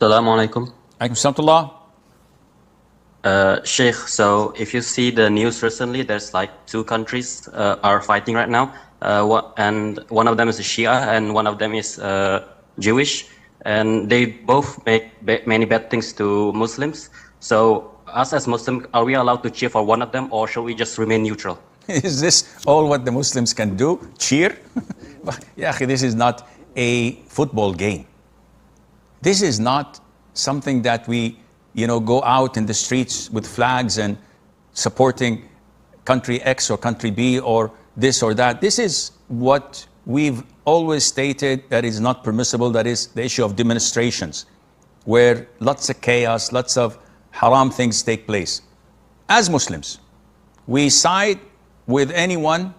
Assalamu alaikum. Alaikum salam. Sheikh, so if you see the news recently, there's like two countries are fighting right now, and one of them is Shia and one of them is Jewish, and they both make many bad things to Muslims. So us as Muslims, are we allowed to cheer for one of them, or should we just remain neutral? Is this all what the Muslims can do? Cheer? Yeah, this is not a football game. This is not something that we go out in the streets with flags and supporting country X or country B or this or that. This is what we've always stated that is not permissible. That is the issue of demonstrations, where lots of chaos, lots of haram things take place. As Muslims, we side with anyone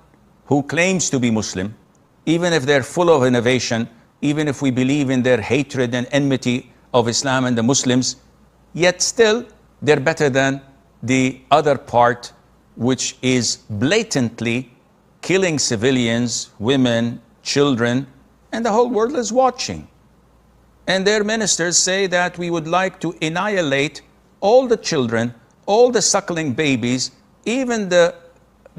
who claims to be Muslim, even if they're full of innovation, even if we believe in their hatred and enmity of Islam and the Muslims, yet still they're better than the other part, which is blatantly killing civilians, women, children, and the whole world is watching. And their ministers say that we would like to annihilate all the children, all the suckling babies, even the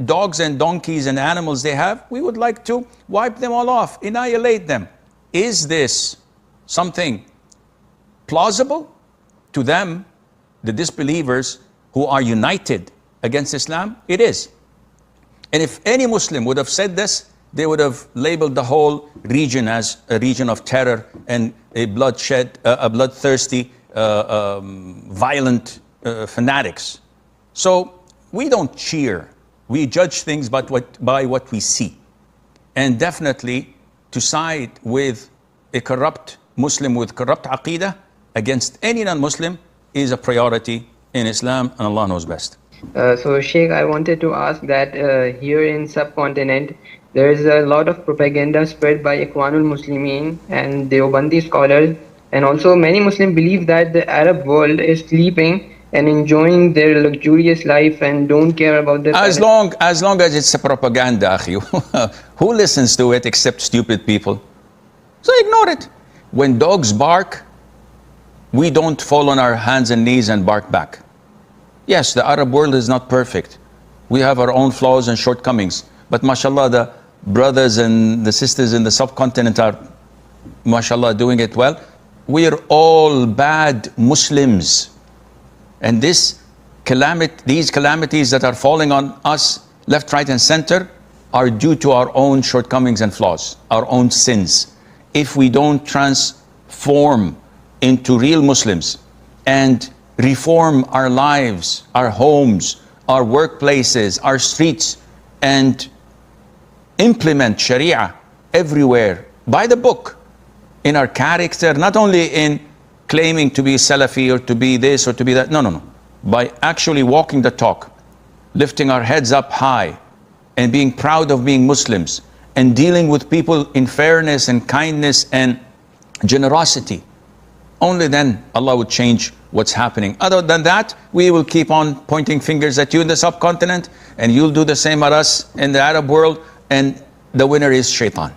dogs and donkeys and animals they have, we would like to wipe them all off, annihilate them. Is this something plausible? To them, the disbelievers who are united against Islam, it is. And if any Muslim would have said this, they would have labeled the whole region as a region of terror and a bloodthirsty, violent fanatics. So we don't cheer. We judge things by what we see. And definitely to side with a corrupt Muslim with corrupt aqeedah against any non-Muslim is a priority in Islam, and Allah knows best. So Sheikh, I wanted to ask that here in subcontinent, there is a lot of propaganda spread by Ikhwanul Muslimin and Deobandi scholars, and also many Muslims believe that the Arab world is sleeping and enjoying their luxurious life and don't care about their as long as it's a propaganda, akhi. Who listens to it except stupid people? So ignore it. When dogs bark, we don't fall on our hands and knees and bark back. Yes, the Arab world is not perfect. We have our own flaws and shortcomings. But mashallah, the brothers and the sisters in the subcontinent are, mashallah, doing it well. We are all bad Muslims. And these calamities that are falling on us, left, right, and center, are due to our own shortcomings and flaws, our own sins. If we don't transform into real Muslims and reform our lives, our homes, our workplaces, our streets, and implement Sharia everywhere by the book in our character, not only in claiming to be Salafi or to be this or to be that. No. By actually walking the talk, lifting our heads up high and being proud of being Muslims and dealing with people in fairness and kindness and generosity. Only then Allah would change what's happening. Other than that, we will keep on pointing fingers at you in the subcontinent, and you'll do the same at us in the Arab world, and the winner is shaitan.